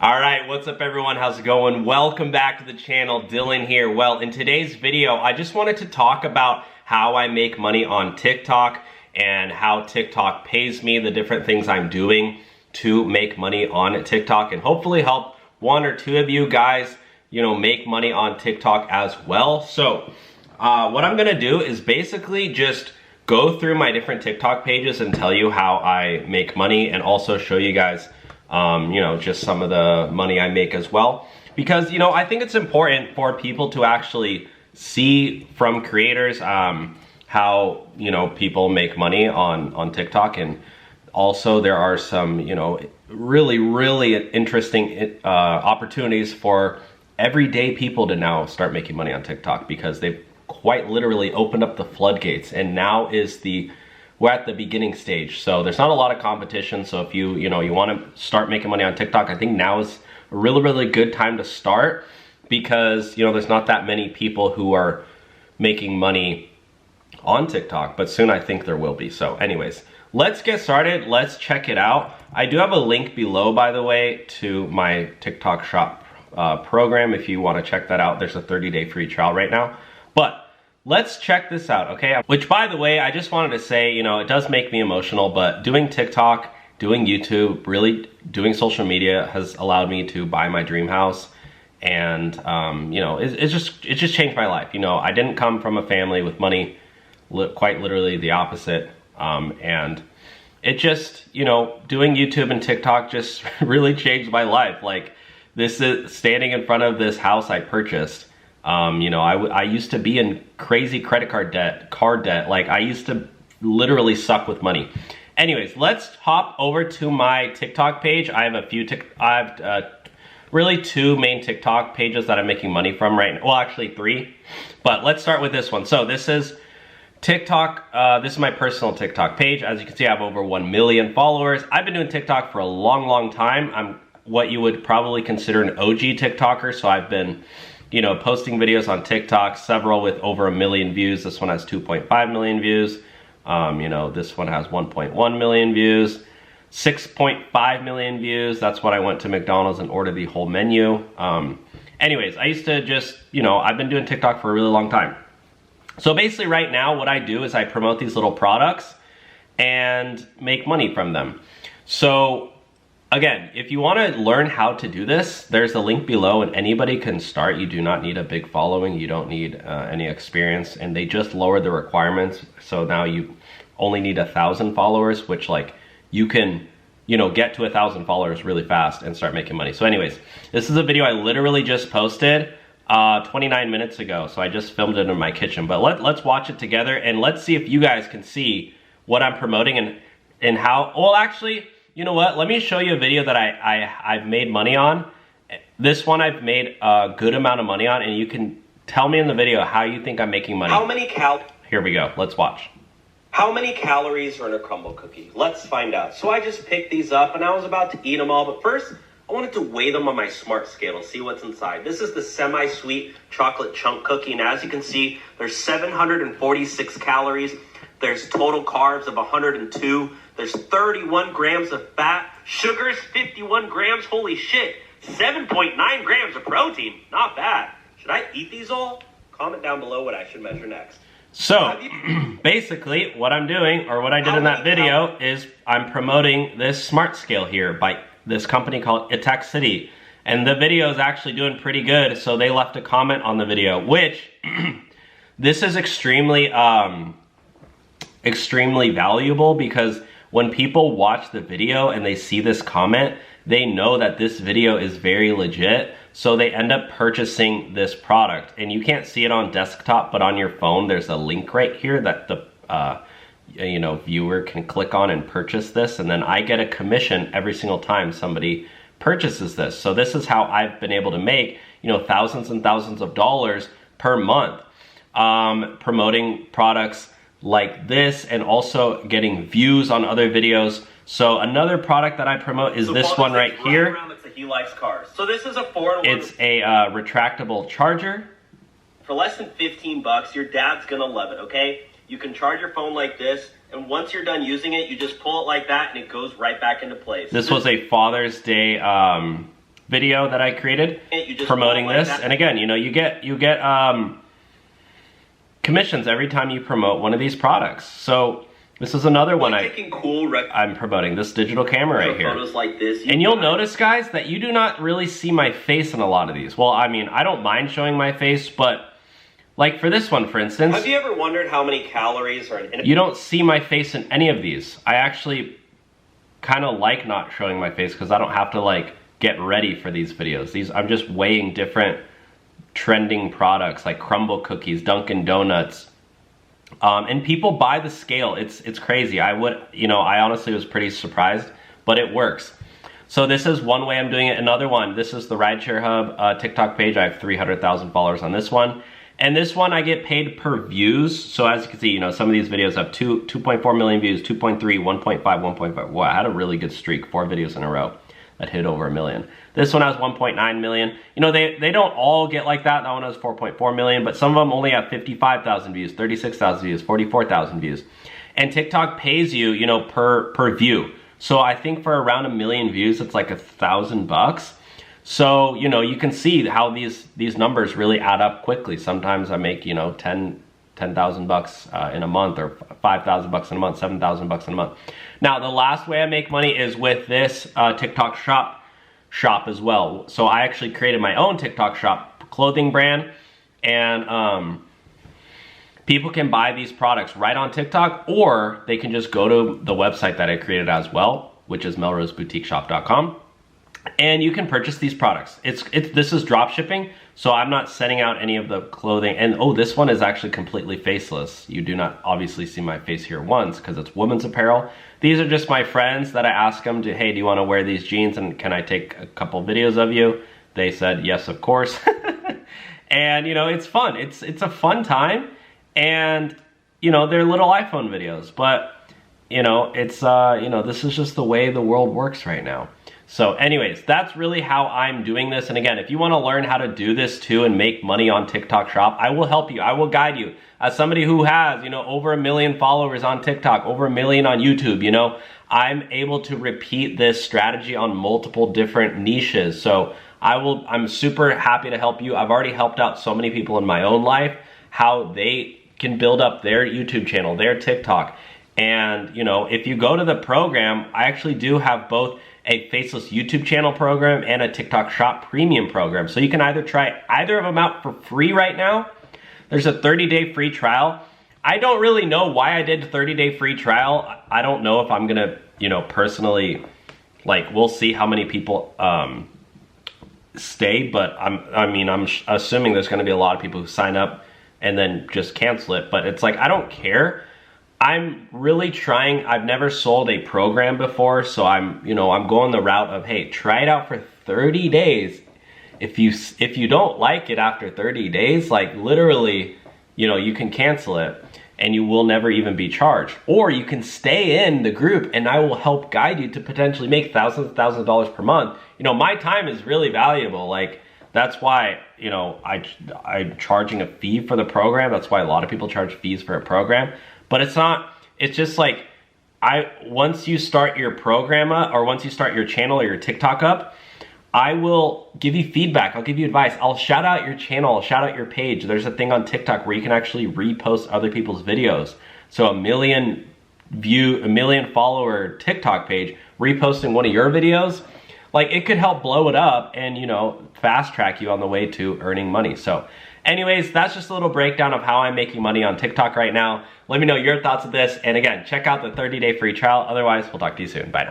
Alright, what's up everyone? How's it going? Welcome back to the channel. Dylan here. Well, in today's video, I just wanted to talk about how I make money on TikTok and how TikTok pays me, the different things I'm doing to make money on TikTok, and hopefully help one or two of you guys, make money on TikTok as well. So, what I'm gonna do is basically just go through my different TikTok pages and tell you how I make money, and also show you guys just some of the money I make as well. Because, I think it's important for people to actually see from creators how, people make money on TikTok. And also there are some, really interesting opportunities for everyday people to now start making money on TikTok, because they've quite literally opened up the floodgates, and now is we're at the beginning stage. So there's not a lot of competition. So if you want to start making money on TikTok, I think now is a really good time to start, because there's not that many people who are making money on TikTok, but soon I think there will be. So anyways, let's get started. Let's check it out. I do have a link below, by the way, to my TikTok shop program. If you want to check that out, there's a 30-day free trial right now. But let's check this out, okay? Which, by the way, I just wanted to say, it does make me emotional, but doing TikTok, doing YouTube, really doing social media has allowed me to buy my dream house. And, it just changed my life. I didn't come from a family with money, quite literally the opposite. And it just, doing YouTube and TikTok just really changed my life. Like, this is standing in front of this house I purchased. I used to be in crazy credit card debt. Like, I used to literally suck with money. Anyways, let's hop over to my TikTok page. I have really two main TikTok pages that I'm making money from right now. Well, actually three, but let's start with this one. So this is TikTok. This is my personal TikTok page. As you can see, I have over 1 million followers. I've been doing TikTok for a long time. I'm what you would probably consider an OG TikToker. So I've been posting videos on TikTok, several with over 1 million views. This one has 2.5 million views. This one has 1.1 million views, 6.5 million views. That's when I went to McDonald's and ordered the whole menu. Anyways, I used to just, I've been doing TikTok for a really long time. So basically right now what I do is I promote these little products and make money from them. So again, if you want to learn how to do this, there's a link below, and anybody can start. You do not need a big following. You don't need any experience, and they just lowered the requirements. So now you only need 1,000 followers, which, like, you can, get to 1,000 followers really fast and start making money. So anyways, this is a video I literally just posted 29 minutes ago. So I just filmed it in my kitchen, but let's watch it together, and let's see if you guys can see what I'm promoting and how. Well, actually, you know what? Let me show you a video that I've made money on. This one I've made a good amount of money on, and you can tell me in the video how you think I'm making money. Here we go. Let's watch. How many calories are in a crumble cookie? Let's find out. So I just picked these up, and I was about to eat them all, but first I wanted to weigh them on my smart scale to see what's inside. This is the semi-sweet chocolate chunk cookie, and as you can see, there's 746 calories. There's total carbs of 102. There's 31 grams of fat. Sugar's 51 grams. Holy shit. 7.9 grams of protein. Not bad. Should I eat these all? Comment down below what I should measure next. So, basically, what I'm doing, or what I did in that video, is I'm promoting this smart scale here by this company called Attack City. And the video is actually doing pretty good, so they left a comment on the video, which this is extremely valuable, because when people watch the video and they see this comment, they know that this video is very legit, so they end up purchasing this product. And you can't see it on desktop, but on your phone there's a link right here that the viewer can click on and purchase this, and then I get a commission every single time somebody purchases this. So this is how I've been able to make thousands and thousands of dollars per month, promoting products like this, and also getting views on other videos. So another product that I promote is this one right here. He likes cars. So this is a 4-in-1. It's a retractable charger. For less than 15 bucks, your dad's gonna love it, okay? You can charge your phone like this, and once you're done using it, you just pull it like that, and it goes right back into place. This was a Father's Day video that I created promoting this. And again, you know, you get commissions every time you promote one of these products. So this is another one I'm promoting, this digital camera right here. Photos like this, and you'll notice, guys, that you do not really see my face in a lot of these. Well, I mean, I don't mind showing my face, but like for this one, for instance. Have you ever wondered how many calories are in? You don't see my face in any of these. I actually kind of like not showing my face because I don't have to like get ready for these videos. I'm just weighing different trending products like crumble cookies, Dunkin' Donuts. And people buy the scale. It's crazy. I honestly was pretty surprised, but it works. So this is one way I'm doing it. Another one, this is the Rideshare Hub TikTok page. I have 300,000 followers on this one. And this one I get paid per views. So as you can see, you know, some of these videos have 2.4 million views, 2.3, 1.5, 1.5. Wow, I had a really good streak, 4 videos in a row that hit over 1 million. This one has 1.9 million. You know, they don't all get like that. That one has 4.4 million, but some of them only have 55,000 views, 36,000 views, 44,000 views. And TikTok pays you, you know, per view. So I think for around 1 million views, it's like $1,000. So, you know, you can see how these numbers really add up quickly. Sometimes I make, you know, $10,000 in a month, or $5,000 in a month, $7,000 in a month. Now, the last way I make money is with this TikTok shop as well. So I actually created my own TikTok shop clothing brand, and people can buy these products right on TikTok, or they can just go to the website that I created as well, which is melroseboutiqueshop.com. And you can purchase these products. This is drop shipping, so I'm not sending out any of the clothing. And oh, this one is actually completely faceless. You do not obviously see my face here once because it's women's apparel. These are just my friends that I ask them to, hey, do you want to wear these jeans and can I take a couple videos of you? They said yes, of course. And you know, it's fun. It's a fun time, and you know, they're little iPhone videos, but you know, it's you know, this is just the way the world works right now. So anyways, that's really how I'm doing this. And again, if you want to learn how to do this too and make money on TikTok Shop, I will help you. I will guide you. As somebody who has, you know, over 1 million followers on TikTok, over 1 million on YouTube, you know, I'm able to repeat this strategy on multiple different niches. So I'm super happy to help you. I've already helped out so many people in my own life, how they can build up their YouTube channel, their TikTok. And, you know, if you go to the program, I actually do have both a faceless YouTube channel program and a TikTok Shop premium program. So you can either try either of them out for free right now. There's a 30-day free trial. I don't really know why I did a 30-day free trial. I don't know if I'm gonna, you know, personally, like, we'll see how many people stay, but I'm assuming there's gonna be a lot of people who sign up and then just cancel it. But it's like, I don't care. I'm really trying. I've never sold a program before, so I'm going the route of, hey, try it out for 30 days. If you don't like it after 30 days, like literally, you know, you can cancel it and you will never even be charged. Or you can stay in the group and I will help guide you to potentially make thousands and thousands of dollars per month. You know, my time is really valuable. Like, that's why, you know, I'm charging a fee for the program. That's why a lot of people charge fees for a program. But it's not, it's just like, once you start your program up, or once you start your channel or your TikTok up, I will give you feedback. I'll give you advice. I'll shout out your channel. I'll shout out your page. There's a thing on TikTok where you can actually repost other people's videos. So a million follower TikTok page, reposting one of your videos, like, it could help blow it up and, you know, fast track you on the way to earning money. So anyways, that's just a little breakdown of how I'm making money on TikTok right now. Let me know your thoughts of this. And again, check out the 30-day free trial. Otherwise, we'll talk to you soon. Bye now.